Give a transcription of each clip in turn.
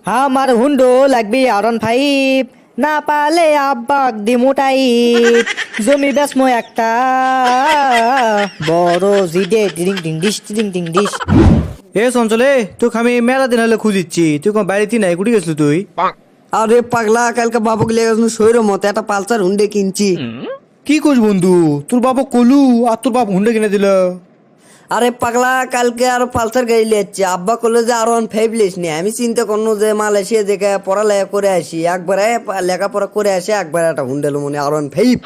আমার হুন্ডো লাগবে R15, না পালে আব্বাক দিমু টাইট। জমি বেসমো একটা বড় জিডে টিং টিং ডিশ টিং টিং ডিশ। এ চঞ্চলে তোকে আমি মেলা দিন হলে খুঁজিচ্ছি, তুই কোন বাড়িতে নাই, কুটি গেছিলি তুই? আরে পাগলা, কালকে বাবুকে লেগে শরীরের মতো একটা পালসার হুন্ডে কিনছি। কি করছ বন্ধু, তোর বাবা কলু আর তোর বাপ হুন্ডা কিনে দিল? আরে পাগলা, কালকে আর পালসার গাড়ি লিয়েছি। আব্বা করলো যে R15 লিস নি। আমি চিন্তা করলো যে মালয়েশিয়া দেখে পড়ালেখা করে আসি, একবারে লেখাপড়া করে আসি, একবার একটা হুন্ডা লো মনে R15।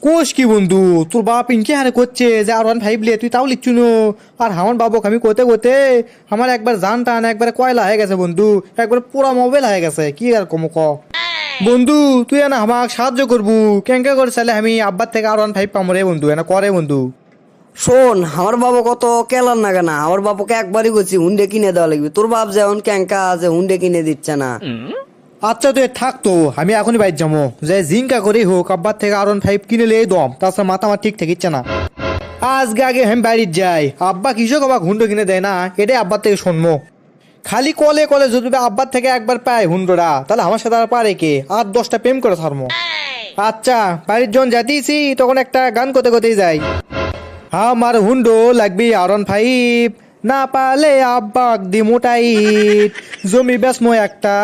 কোষ কি বন্ধু, তোর বাপ ইনকে হারে করছে যে R15 লিয়ে, তুই তাও লিখছু নো? আর আমার বাবক আমি কোতে কোতে আমার একবার জান টান একবারে কয়লা হয়ে গেছে বন্ধু, একবার পুরা মোবাইল হয়ে গেছে। কি আর কম ক বন্ধু, তুই না আমাকে সাহায্য করবু কেঙ্কা করে চাইলে আমি আব্বার থেকে R15 পাবো রে বন্ধু, এনা করে বন্ধু। শোন, আমার বাবা কত কেলার না কেনা, আমার বাবাকে একবারই করছি হুন্ডে কিনে দেওয়া লাগবে। তোর বাপ যেমন ক্যাঙ্কা আছে হুন্ডে কিনে দিচ্ছে না। আচ্ছা তুই থাকতো, আমি এখনই বাইর যাবো, যে জিঙ্কা করেই হোক আব্বার থেকে R15 কিনে লে দম, তাছাড়া মাথা আমার ঠিক থাকিচ্ছে না। আজকে আগে আমি বাড়ির যাই, আব্বা কৃষক আবার হুন্ডো কিনে দেয় না, এটাই আব্বার থেকে শুনবো। খালি কলে কলে যদি আব্বার থেকে একবার পায় হুন্ডোরা, তাহলে আমার সাথে আর পারে কে, আর 10টা প্রেম করে থারমো। আচ্ছা বাড়ির যখন যাতেইছি তখন একটা গান করতে করতেই যাই। আমার হুন্ডো লাগবে R15, না পালে আব্বাক দিমু টাইট। জমি বেসমো একটা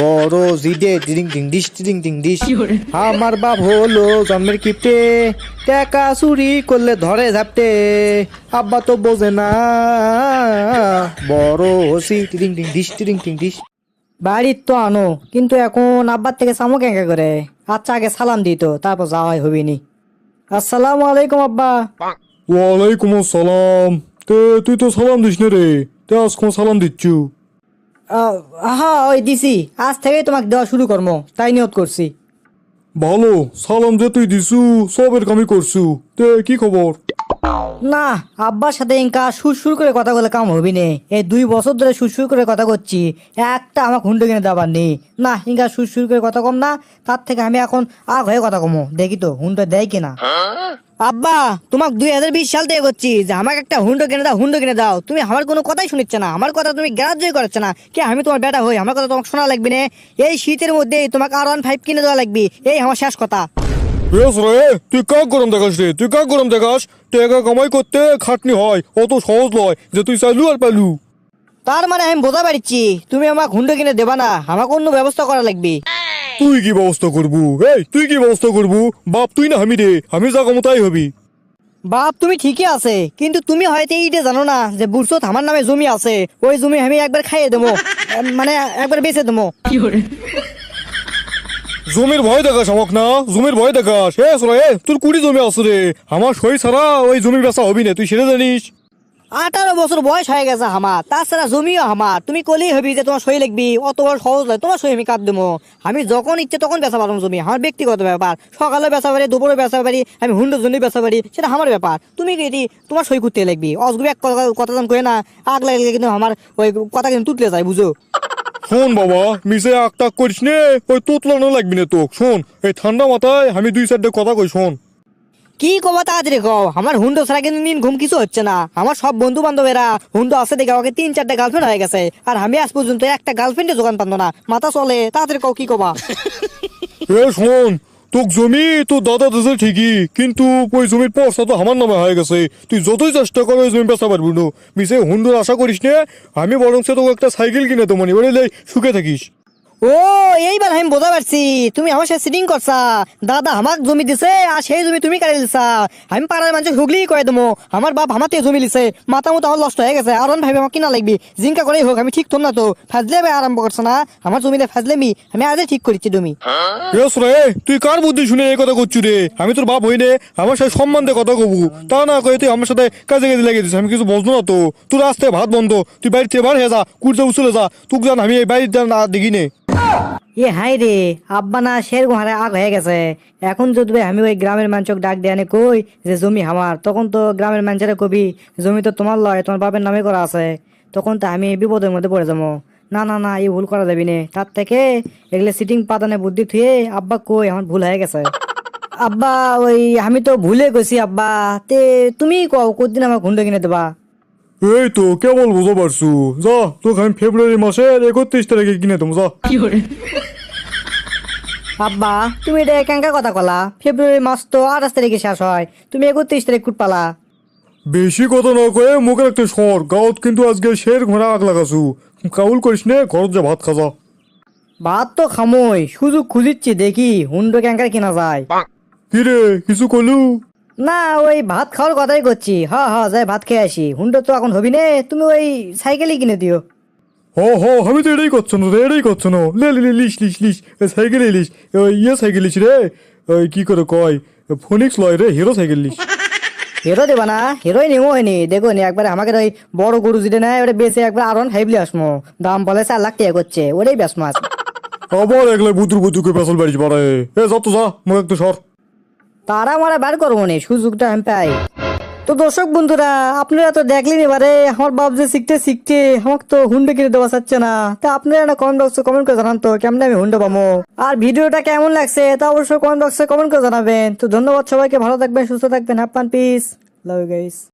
বড় জিডে টিং টিং ডিশ টিং টিং ডিশ। আমার বাপ হলো জন্মের কিপটে, টাকা চুরি করলে ধরে ঝাপটে। আব্বা তো বোঝে না বড় হসি টিং টিং ডিশ টিং টিং ডিশ। বাড়ির তো আনো, কিন্তু এখন আব্বার থেকে সামো কেঙ্কা করে। আচ্ছা আগে সালাম দিত, তারপর যাওয়াই হবিনি। আসসালামু আলাইকুম আব্বা। ওয়ালাইকুম আসসালাম। তে তুই তো সালাম দিস না রে, তে আজকে সালাম দিচ্ছু? হ্যাঁ ওই দিছি, আজ থেকে তোমাকে দেওয়া শুরু করবো তাই নিয়ত করছি। ভালো, সালাম যে তুই দিছু সবের কামি করছু। তে কি খবর? না, আব্বার সাথে ইনকা সুর করে কথা বলে কাম হবি নে। এই 2 বছর ধরে সুর করে কথা করছি, একটা আমার হুন্ডো কিনে দেবার নেই। না, ইনকা সুর করে কথা কম না, তার থেকে আমি এখন আগ হয়ে কথা কমো, দেখি তো হুন্ডো দেয় কিনা। আব্বা, তোমাকে 2020 সাল থেকে করছি যে আমাকে একটা হুন্ডো কিনে দাও, হুন্ডো কিনে দাও। তুমি আমার কোনো কথাই শুনিচ্ছে না, আমার কথা তুমি গ্রাহ্যই করছে না। কে আমি তোমার বেটা হই, আমার কথা তোমাকে শোনা লাগবে না? এই শীতের মধ্যেই তোমাকে R15 কিনে দেওয়া লাগবে, এই আমার শেষ কথা। বেশ রে, তুই কাক গরম দেখাস রে, তুই কাক গরম দেখাস। টাকা কামাই করতে খাটনি হয়, অত সহজ নয় যে তুই চাইলু আর পাইলু। তার মানে আমি বোঝা পারছি তুমি আমাকে হুন্ডো কিনে দেবা না, আমাকে অন্য ব্যবস্থা করা লাগবে। তুই কি ব্যবস্থা করবু? এই তুই কি ব্যবস্থা করবু? বাপ তুই না আমি রে, আমি যা কমো তাই হবি। বাপ তুমি ঠিকই আছে, কিন্তু তুমি হয়তো এইটা জানো না যে বুরসত আমার নামে জমি আছে। ওই জমি আমি একবার খাইয়ে দেবো, মানে একবার বেচে দেবো। জমির ভয় দেখাস আমাক না, জমির ভয় দেখাস। এ সোরা, এ তোর কুড়ি জমি আছে রে, আমার সই ছাড়া ওই জমি বেচা হবি না, তুই সেটা জানিস? 18 বছর বয়স হয়ে গেছে আমার, তাছাড়া জমিও আমার। তুমি কলেই হবি যে তোমার সই লিখবি, অত বড় সহজ নয়, তোমার সই আমি কাট দেবো। আমি যখন ইচ্ছে তখন বেচা পারবো জমি, আমার ব্যক্তিগত ব্যাপার। সকালে বেচা পারি, দুপুরে বেচা পারি, আমি হুন্ডোর জন্য বেচা পারি, সেটা আমার ব্যাপার। তুমি কি তোমার সই করতে লিখবি? অসগুবি এক কথা কয়ে না, আগ লাগলে কিন্তু আমার ওই কথা কিন্তু তুতলে যায়, বুঝো? শোন বাবা, মিশে আক টাক করিস নে, ওই তোতলানো লাগবি না তো। শোন, এই ঠান্ডা মাথায় আমি 2-4টা কথা কই, শোন। কি কবা তাড়াতাড়ি কও, আমার হুন্ডো ছাড়া কিন্তু দিন ঘুম কিছু হচ্ছে না। আমার সব বন্ধু বান্ধবেরা হুন্ডো আছে দেখে আমাকে 3-4টা গার্লফ্রেন্ড হয়ে গেছে, আর আমি আজ পর্যন্ত একটা গার্লফ্রেন্ডের জোগান পাবো না। মাথা চলে, তাড়াতাড়ি কও কি কবা। এ শোন, তোর জমি তোর দাদা দিয়েছে ঠিকই, কিন্তু ওই জমির পয়সা তো আমার নামে হয়ে গেছে। তুই যতই চেষ্টা করো ওই জমি বেচা পারবি না। মিশে হুন্ডুর আশা করিস নে, আমি বরং তোকে একটা সাইকেল কিনে তো মনে বলে সুখে থাকিস। ও, এইবার আমি বোঝা পারছি তুমি আমার সাথে সিটিং করছা। দাদা আমার জমি দিছে, আর সেই জমি তুমি কাটে দিছা। আমি পাড়ার মানুষ হুগলি করে দেবো, আমার বাপ আমার থেকে জমি লিছে। মাথা মতো আমার নষ্ট হয়ে গেছে, আর ভাবে আমার কিনা লাগবে। জিঙ্কা করেই হোক, আমি ঠিক তো না তো ফাজলে আরম্ভ করছো না আমার জমিতে ফাজলেমি। আমি আজই ঠিক করেছি তুমি। রে, তুই কার বুদ্ধি শুনে এই কথা করছু রে? আমি তোর বাপ হই নে, আমার সাথে সম্মান দিয়ে কথা কবু, তা না কয়ে তুই আমার সাথে কাজে কাজে লেগে দিস। আমি কিছু বুঝবো না তো, তোর আসতে ভাত বন্ধ, তুই বাড়ির থেকে বার হয়ে যা, কুড়তে উচলে যা। তুক জান আমি এই বাড়ির না দেখি নে। এ হাই রে, আব্বা না সেরকম হারে আগ হয়ে গেছে। এখন যদি আমি ওই গ্রামের মানুষক ডাক দিয়ে আনে কই যে জমি আমার, তখন তো গ্রামের মানুষেরা কবি জমি তো তোমার লয়, তোমার বাপের নামে করা আছে। তখন তো আমি বিপদের মধ্যে পড়ে যাবো। না না না, এই ভুল করা যাবি না। তার থেকে এগুলো সিটিং পাতানে বুদ্ধি থুয়ে আব্বা কই আমার ভুল হয়ে গেছে। আব্বা ওই আমি তো ভুলে গেছি আব্বা, তে তুমি কও কদিন আমার হুন্ডা কিনে দেবা? এই তো কেবল বুঝতে পারছু, যা তোকে আমি ফেব্রুয়ারি মাসের 31 তারিখে কিনে দেবো, যা। আব্বা তুমি এটা একাঙ্কা কথা কলা, ফেব্রুয়ারি মাস তো 28 তারিখে শেষ হয়, তুমি 31 তারিখ কুট পালা। বেশি কথা না কয়ে মুখের একটা সর, গাঁত কিন্তু আজকে শের ঘোড়া আগ লাগাছু, কাউল করিস নে, ঘরত যা ভাত খাজা। ভাত তো খামোই, সুযোগ খুঁজিচ্ছি দেখি হুন্ডো ক্যাঙ্কার কিনা যায়। কিরে কিছু কলু? না ওই ভাত খাওয়ার কথাই করছি, যাই ভাত খেয়ে আসি, হুন্ডো তো এখন হবি নে, তুমি ওই সাইকেলই কিনে দিও। আমি তো এটাই করছো না রে, এটাই করছো না, লে লে লে, লিস লিস লিস, সাইকেল লিস, ওই সাইকেল লিস রে, ওই কি করে কয়, ফোনিক্স লয় রে, হিরো সাইকেল লিস। হিরো দেবা না, হিরোই নিমো হয়নি, দেখো নি একবার আমাকে ওই বড় গরু যেটা নেয় ওটা বেঁচে একবার আরন হাইবলি আসমো, দাম বলে 4 লাখ টাকা করছে, ওটাই বেসমো আজ। আবার একলাই বুতুর বুতুকে পেছল বাড়িছে পারে, যত যা মুখ একটু সর। তারা মারা বার করবো নি, সুযোগটা আমি পাই। তো দর্শক বন্ধুরা, আপনারা তো দেখলেন এবারে আমার বাপ যে শিখতে আমাকে তো হুন্ডা কিনে দেওয়া চাচ্ছে না, তা আপনারা না কমেন্ট বক্সে কমেন্ট করে জানান তো কেমন আমি হুন্ডা পাবো, আর ভিডিওটা কেমন লাগছে তা অবশ্যই কমেন্ট বক্সে কমেন্ট করে জানাবেন। তো ধন্যবাদ সবাইকে, ভালো থাকবেন, সুস্থ থাকবেন, have fun, peace, love you guys.